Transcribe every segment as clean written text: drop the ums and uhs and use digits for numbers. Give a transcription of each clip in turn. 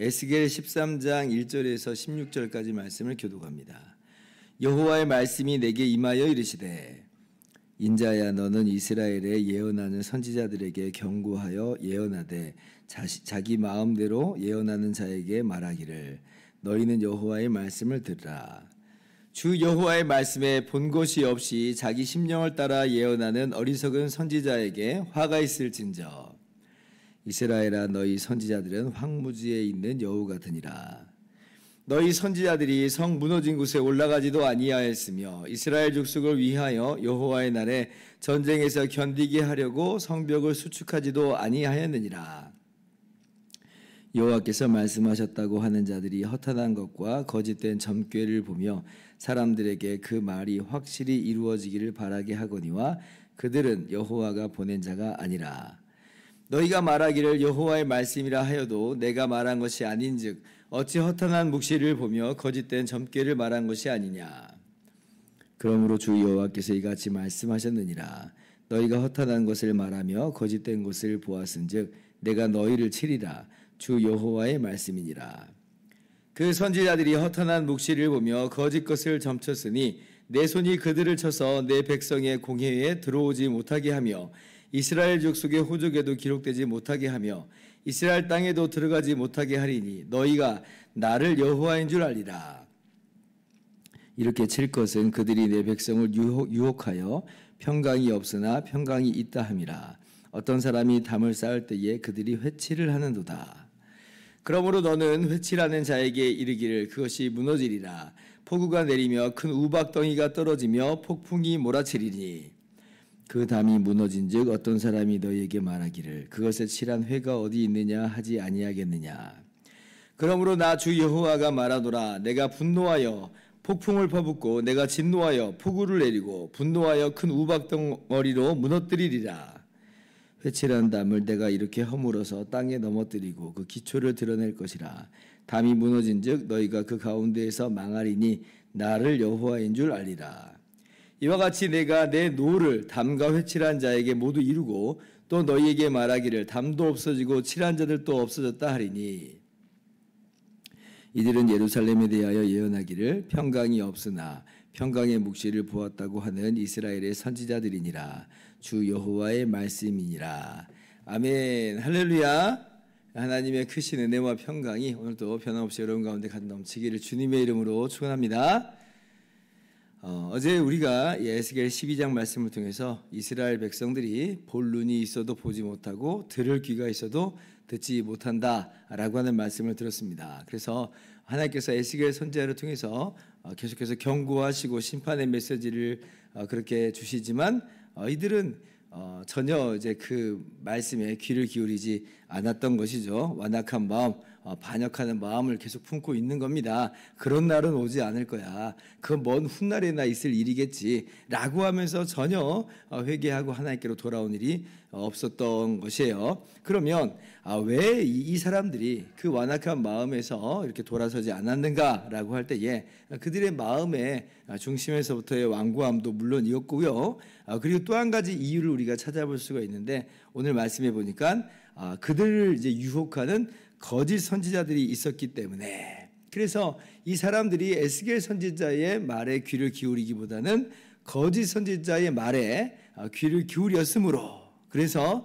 에스겔 13장 1절에서 16절까지 말씀을 교독합니다. 여호와의 말씀이 내게 임하여 이르시되 인자야 너는 이스라엘에 예언하는 선지자들에게 경고하여 예언하되 자기 마음대로 예언하는 자에게 말하기를 너희는 여호와의 말씀을 들으라. 주 여호와의 말씀에 본 것이 없이 자기 심령을 따라 예언하는 어리석은 선지자에게 화가 있을진저 이스라엘아 너희 선지자들은 황무지에 있는 여우 같으니라. 너희 선지자들이 성 무너진 곳에 올라가지도 아니하였으며 이스라엘 족속을 위하여 여호와의 날에 전쟁에서 견디게 하려고 성벽을 수축하지도 아니하였느니라. 여호와께서 말씀하셨다고 하는 자들이 허탄한 것과 거짓된 점괘를 보며 사람들에게 그 말이 확실히 이루어지기를 바라게 하거니와 그들은 여호와가 보낸 자가 아니라. 너희가 말하기를 여호와의 말씀이라 하여도 내가 말한 것이 아닌즉 어찌 허탄한 묵시를 보며 거짓된 점괘를 말한 것이 아니냐. 그러므로 주 여호와께서 이같이 말씀하셨느니라. 너희가 허탄한 것을 말하며 거짓된 것을 보았은즉 내가 너희를 치리라. 주 여호와의 말씀이니라. 그 선지자들이 허탄한 묵시를 보며 거짓 것을 점쳤으니 내 손이 그들을 쳐서 내 백성의 공회에 들어오지 못하게 하며 이스라엘 족속의 호족에도 기록되지 못하게 하며 이스라엘 땅에도 들어가지 못하게 하리니 너희가 나를 여호와인 줄 알리라. 이렇게 칠 것은 그들이 내 백성을 유혹하여 평강이 없으나 평강이 있다 함이라. 어떤 사람이 담을 쌓을 때에 그들이 회치를 하는도다. 그러므로 너는 회치라는 자에게 이르기를 그것이 무너지리라. 폭우가 내리며 큰 우박덩이가 떨어지며 폭풍이 몰아치리니 그 담이 무너진즉 어떤 사람이 너희에게 말하기를 그것에 칠한 회가 어디 있느냐 하지 아니하겠느냐. 그러므로 나 주 여호와가 말하노라. 내가 분노하여 폭풍을 퍼붓고 내가 진노하여 폭우를 내리고 분노하여 큰 우박덩어리로 무너뜨리리라. 회칠한 담을 내가 이렇게 허물어서 땅에 넘어뜨리고 그 기초를 드러낼 것이라. 담이 무너진즉 너희가 그 가운데에서 망하리니 나를 여호와인 줄 알리라. 이와 같이 내가 내 노를 담과 회칠한 자에게 모두 이루고 또 너희에게 말하기를 담도 없어지고 칠한 자들도 없어졌다 하리니 이들은 예루살렘에 대하여 예언하기를 평강이 없으나 평강의 묵시를 보았다고 하는 이스라엘의 선지자들이니라. 주 여호와의 말씀이니라. 아멘. 할렐루야. 하나님의 크신 은혜와 평강이 오늘도 변함없이 여러분 가운데 가득 넘치기를 주님의 이름으로 축원합니다. 어제 우리가 에스겔 12장 말씀을 통해서 이스라엘 백성들이 볼 눈이 있어도 보지 못하고 들을 귀가 있어도 듣지 못한다라고 하는 말씀을 들었습니다. 그래서 하나님께서 에스겔 선지자를 통해서 계속해서 경고하시고 심판의 메시지를 그렇게 주시지만 이들은 전혀 이제 그 말씀에 귀를 기울이지 않았던 것이죠. 완악한 마음, 반역하는 마음을 계속 품고 있는 겁니다. 그런 날은 오지 않을 거야. 그건 먼 훗날에나 있을 일이겠지. 라고 하면서 전혀 회개하고 하나님께로 돌아온 일이 없었던 것이에요. 그러면 왜 이 사람들이 그 완악한 마음에서 이렇게 돌아서지 않았는가라고 할 때에 그들의 마음의 중심에서부터의 완고함도 물론이었고요. 그리고 또 한 가지 이유를 우리가 찾아볼 수가 있는데 오늘 말씀해 보니까 그들을 이제 유혹하는 거짓 선지자들이 있었기 때문에 그래서 이 사람들이 에스겔 선지자의 말에 귀를 기울이기보다는 거짓 선지자의 말에 귀를 기울였으므로 그래서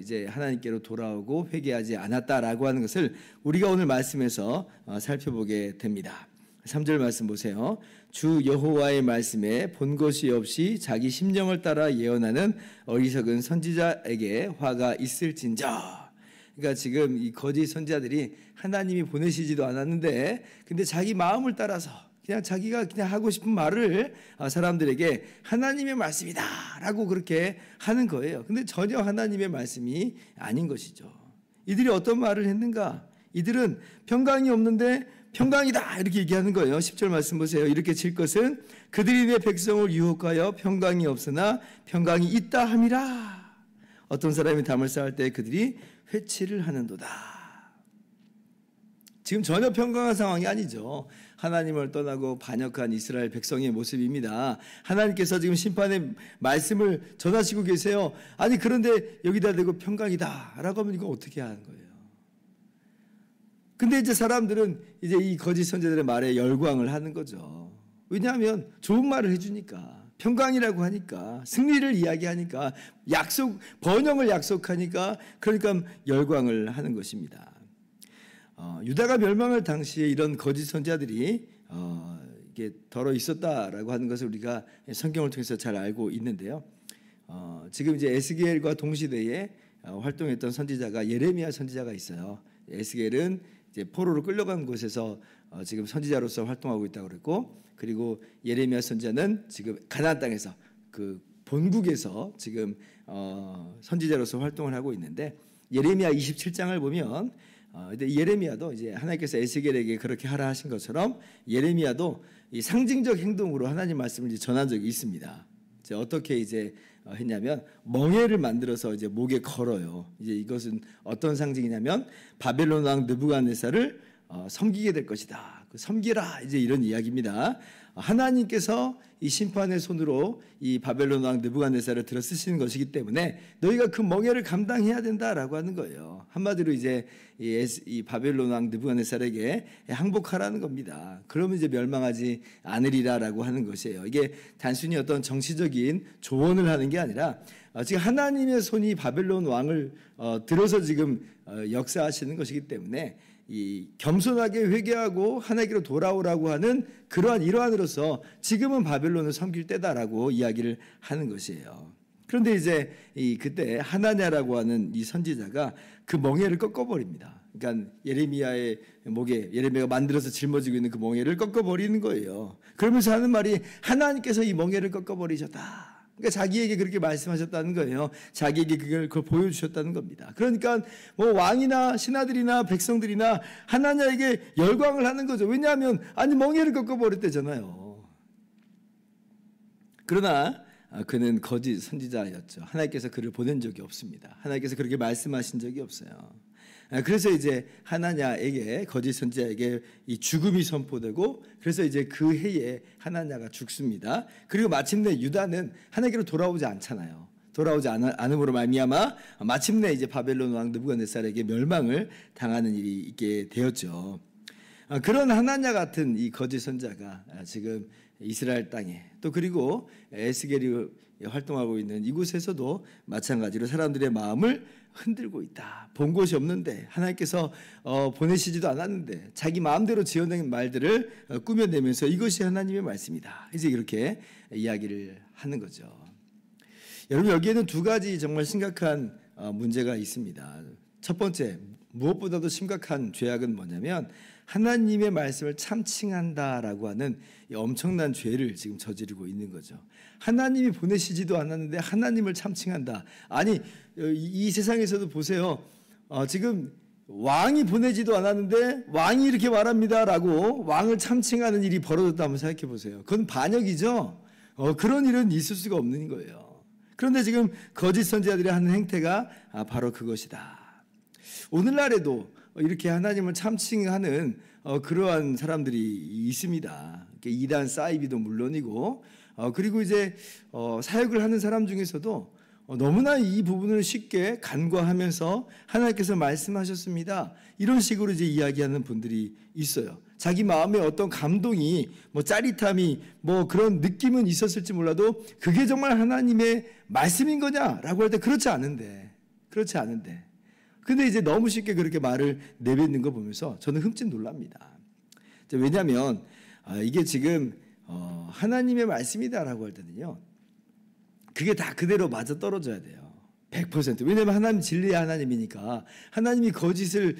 이제 하나님께로 돌아오고 회개하지 않았다라고 하는 것을 우리가 오늘 말씀에서 살펴보게 됩니다. 3절 말씀 보세요. 주 여호와의 말씀에 본 것이 없이 자기 심령을 따라 예언하는 어리석은 선지자에게 화가 있을진저. 그러니까 지금 이 거짓 선지자들이 하나님이 보내시지도 않았는데 근데 자기 마음을 따라서 그냥 자기가 그냥 하고 싶은 말을 사람들에게 하나님의 말씀이다라고 그렇게 하는 거예요. 근데 전혀 하나님의 말씀이 아닌 것이죠. 이들이 어떤 말을 했는가? 이들은 평강이 없는데 평강이다 이렇게 얘기하는 거예요. 10절 말씀 보세요. 이렇게 칠 것은 그들이 내 백성을 유혹하여 평강이 없으나 평강이 있다 함이라. 어떤 사람이 담을 쌓을 때 그들이 회치를 하는도다. 지금 전혀 평강한 상황이 아니죠. 하나님을 떠나고 반역한 이스라엘 백성의 모습입니다. 하나님께서 지금 심판의 말씀을 전하시고 계세요. 아니 그런데 여기다 대고 평강이다 라고 하면 이거 어떻게 하는 거예요? 근데 이제 사람들은 이제 이 거짓 선지자들의 말에 열광을 하는 거죠. 왜냐하면 좋은 말을 해주니까, 평강이라고 하니까, 승리를 이야기하니까, 번영을 약속하니까, 그러니까 열광을 하는 것입니다. 유다가 멸망할 당시에 이런 거짓 선지자들이 이게 덜어 있었다라고 하는 것을 우리가 성경을 통해서 잘 알고 있는데요. 지금 이제 에스겔과 동시대에 활동했던 선지자가 예레미야 선지자가 있어요. 에스겔은 이제 포로로 끌려간 곳에서 지금 선지자로서 활동하고 있다고 그랬고, 그리고 예레미야 선지자는 지금 가나안 땅에서 그 본국에서 지금 선지자로서 활동을 하고 있는데, 예레미야 27장을 보면 예레미야도 이제 하나님께서 에스겔에게 그렇게 하라 하신 것처럼 예레미야도 이 상징적 행동으로 하나님 말씀을 이제 전한 적이 있습니다. 이제 어떻게 이제 했냐면 멍에를 만들어서 이제 목에 걸어요. 이제 이것은 어떤 상징이냐면 바벨론 왕 느부갓네살을 섬기게 될 것이다. 섬기라, 이제 이런 이야기입니다. 하나님께서 이 심판의 손으로 이 바벨론 왕 느부갓네살을 들어 쓰시는 것이기 때문에 너희가 그 멍에를 감당해야 된다라고 하는 거예요. 한마디로 이제 이 바벨론 왕 느부갓네살에게 항복하라는 겁니다. 그러면 이제 멸망하지 않으리라라고 하는 것이에요. 이게 단순히 어떤 정치적인 조언을 하는 게 아니라 지금 하나님의 손이 바벨론 왕을 들어서 지금 역사하시는 것이기 때문에 이 겸손하게 회개하고 하나님께로 돌아오라고 하는 그러한 일환으로서 지금은 바벨론을 섬길 때다라고 이야기를 하는 것이에요. 그런데 이제 그때 하나냐라고 하는 이 선지자가 그 멍에를 꺾어버립니다. 그러니까 예레미야의 목에, 예레미야가 만들어서 짊어지고 있는 그 멍에를 꺾어버리는 거예요. 그러면서 하는 말이 하나님께서 이 멍에를 꺾어버리셨다. 그러니까 자기에게 그렇게 말씀하셨다는 거예요. 자기에게 그걸 보여주셨다는 겁니다. 그러니까 뭐 왕이나 신하들이나 백성들이나 하나님에게 열광을 하는 거죠. 왜냐하면 멍에를 꺾어버렸대잖아요. 그러나 그는 거짓 선지자였죠. 하나님께서 그를 보낸 적이 없습니다. 하나님께서 그렇게 말씀하신 적이 없어요. 그래서 이제 하나냐에게, 거짓 선지자에게 이 죽음이 선포되고, 그래서 이제 그 해에 하나냐가 죽습니다. 그리고 마침내 유다는 하나님께로 돌아오지 않잖아요. 돌아오지 않음으로 말미암아 마침내 이제 바벨론 왕 느부갓네살에게 멸망을 당하는 일이 있게 되었죠. 그런 하나냐 같은 이 거짓 선지자가 지금 이스라엘 땅에, 또 그리고 에스겔이 활동하고 있는 이곳에서도 마찬가지로 사람들의 마음을 흔들고 있다. 본 곳이 없는데, 하나님께서 보내시지도 않았는데 자기 마음대로 지어낸 말들을 꾸며내면서 이것이 하나님의 말씀이다, 이제 이렇게 이야기를 하는 거죠. 여러분, 여기에는 두 가지 정말 심각한 문제가 있습니다. 첫 번째, 무엇보다도 심각한 죄악은 뭐냐면 하나님의 말씀을 참칭한다라고 하는 이 엄청난 죄를 지금 저지르고 있는 거죠. 하나님이 보내시지도 않았는데 하나님을 참칭한다. 아니, 이 세상에서도 보세요. 지금 왕이 보내지도 않았는데 왕이 이렇게 말합니다라고 왕을 참칭하는 일이 벌어졌다 한번 생각해 보세요. 그건 반역이죠. 그런 일은 있을 수가 없는 거예요. 그런데 지금 거짓 선지자들이 하는 행태가 바로 그것이다. 오늘날에도 이렇게 하나님을 참칭하는 그러한 사람들이 있습니다. 이단 사이비도 물론이고, 그리고 이제 사역을 하는 사람 중에서도 너무나 이 부분을 쉽게 간과하면서 하나님께서 말씀하셨습니다, 이런 식으로 이제 이야기하는 분들이 있어요. 자기 마음에 어떤 감동이, 짜릿함이, 그런 느낌은 있었을지 몰라도 그게 정말 하나님의 말씀인 거냐라고 할 때 그렇지 않은데. 근데 이제 너무 쉽게 그렇게 말을 내뱉는 거 보면서 저는 흠칫 놀랍니다. 왜냐하면 이게 지금 하나님의 말씀이다라고 할 때는요, 그게 다 그대로 맞아 떨어져야 돼요. 100%. 왜냐하면 하나님 진리의 하나님이니까 하나님이 거짓을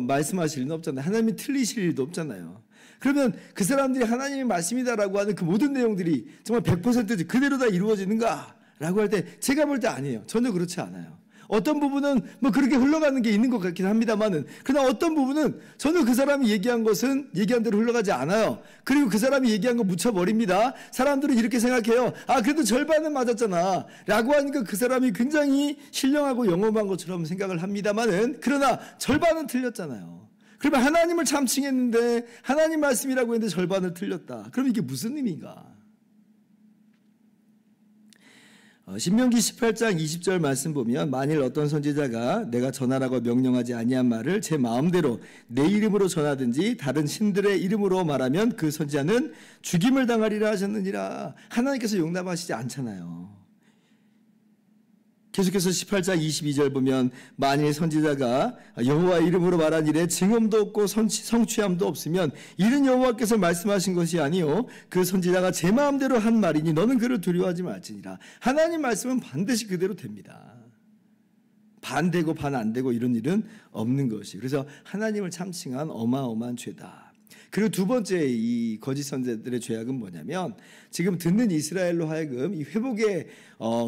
말씀하실 일은 없잖아요. 하나님이 틀리실 일도 없잖아요. 그러면 그 사람들이 하나님의 말씀이다라고 하는 그 모든 내용들이 정말 100% 그대로 다 이루어지는가라고 할 때 제가 볼 때 아니에요. 전혀 그렇지 않아요. 어떤 부분은 그렇게 흘러가는 게 있는 것 같긴 합니다만은, 그러나 어떤 부분은 전혀 그 사람이 얘기한 것은 얘기한 대로 흘러가지 않아요. 그리고 그 사람이 얘기한 거 묻혀버립니다. 사람들은 이렇게 생각해요. 그래도 절반은 맞았잖아 라고 하니까 그 사람이 굉장히 신령하고 영험한 것처럼 생각을 합니다만은, 그러나 절반은 틀렸잖아요. 그러면 하나님을 참칭했는데 하나님 말씀이라고 했는데 절반을 틀렸다. 그럼 이게 무슨 의미인가? 신명기 18장 20절 말씀 보면 만일 어떤 선지자가 내가 전하라고 명령하지 아니한 말을 제 마음대로 내 이름으로 전하든지 다른 신들의 이름으로 말하면 그 선지자는 죽임을 당하리라 하셨느니라. 하나님께서 용납하시지 않잖아요. 계속해서 18장 22절 보면 만일 선지자가 여호와 이름으로 말한 일에 증언도 없고 성취함도 없으면 이는 여호와께서 말씀하신 것이 아니요 그 선지자가 제 마음대로 한 말이니 너는 그를 두려워하지 말지니라. 하나님 말씀은 반드시 그대로 됩니다. 반되고 반 안 되고 이런 일은 없는 것이. 그래서 하나님을 참칭한 어마어마한 죄다. 그리고 두 번째 이 거짓 선지자들의 죄악은 뭐냐면 지금 듣는 이스라엘로 하여금 이 회복의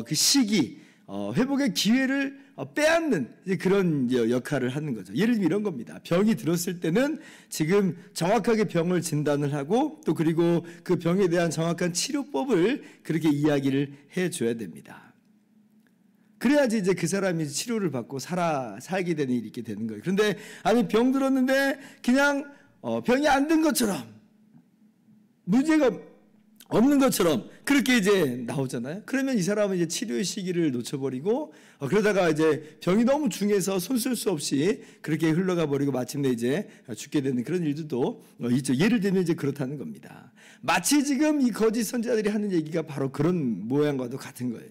그 시기 회복의 기회를 빼앗는 그런 역할을 하는 거죠. 예를 들면 이런 겁니다. 병이 들었을 때는 지금 정확하게 병을 진단을 하고 또 그리고 그 병에 대한 정확한 치료법을 그렇게 이야기를 해줘야 됩니다. 그래야지 이제 그 사람이 치료를 받고 살게 되는 일이 있게 되는 거예요. 그런데 아니 병 들었는데 그냥 병이 안 든 것처럼 문제가 없는 것처럼 그렇게 이제 나오잖아요. 그러면 이 사람은 이제 치료의 시기를 놓쳐버리고 그러다가 이제 병이 너무 중해서 손 쓸 수 없이 그렇게 흘러가 버리고 마침내 이제 죽게 되는 그런 일들도 있죠. 예를 들면 이제 그렇다는 겁니다. 마치 지금 이 거짓 선지자들이 하는 얘기가 바로 그런 모양과도 같은 거예요.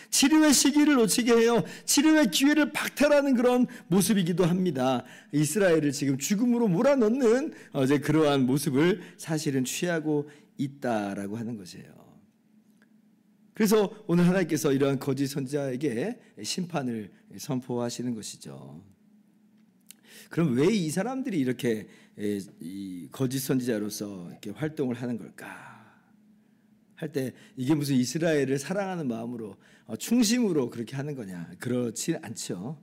치료의 시기를 놓치게 해요. 치료의 기회를 박탈하는 그런 모습이기도 합니다. 이스라엘을 지금 죽음으로 몰아넣는 이제 그러한 모습을 사실은 취하고 있다라고 하는 것이에요. 그래서 오늘 하나님께서 이러한 거짓 선지자에게 심판을 선포하시는 것이죠. 그럼 왜 이 사람들이 이렇게 이 거짓 선지자로서 이렇게 활동을 하는 걸까? 할 때 이게 무슨 이스라엘을 사랑하는 마음으로 충심으로 그렇게 하는 거냐? 그렇지 않죠.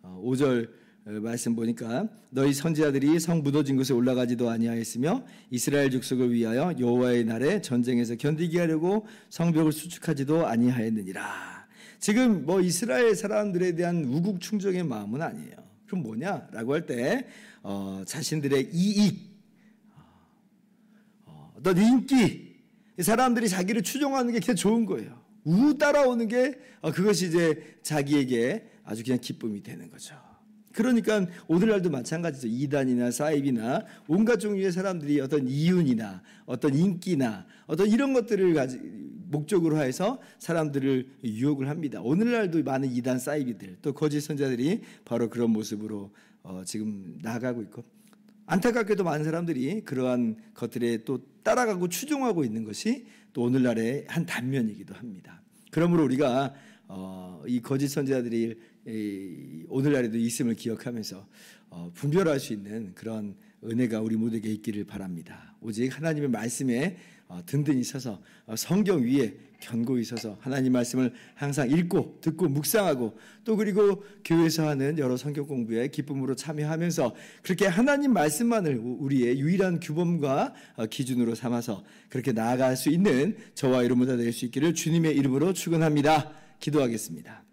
5절 말씀 보니까 너희 선지자들이 성 무너진 곳에 올라가지도 아니하였으며 이스라엘 족속을 위하여 여호와의 날에 전쟁에서 견디게 하려고 성벽을 수축하지도 아니하였느니라. 지금 뭐 이스라엘 사람들에 대한 우국 충정의 마음은 아니에요. 그럼 뭐냐라고 할 때 자신들의 이익, 어떤 인기, 사람들이 자기를 추종하는 게 그냥 좋은 거예요. 따라오는 게 그것이 이제 자기에게 아주 그냥 기쁨이 되는 거죠. 그러니까 오늘날도 마찬가지죠. 이단이나 사입이나 온갖 종류의 사람들이 어떤 이윤이나 어떤 인기나 어떤 이런 것들을 목적으로 해서 사람들을 유혹을 합니다. 오늘날도 많은 이단 사이비들 또 거짓 선자들이 바로 그런 모습으로 지금 나아가고 있고 안타깝게도 많은 사람들이 그러한 것들에 또 따라가고 추종하고 있는 것이 또 오늘날의 한 단면이기도 합니다. 그러므로 우리가 이 거짓 선지자들이 오늘날에도 있음을 기억하면서 분별할 수 있는 그런 은혜가 우리 모두에게 있기를 바랍니다. 오직 하나님의 말씀에 든든히 서서 성경 위에 견고히 서서 하나님 말씀을 항상 읽고 듣고 묵상하고 또 그리고 교회에서 하는 여러 성경 공부에 기쁨으로 참여하면서 그렇게 하나님 말씀만을 우리의 유일한 규범과 기준으로 삼아서 그렇게 나아갈 수 있는 저와 여러분 다 될 수 있기를 주님의 이름으로 축원합니다. 기도하겠습니다.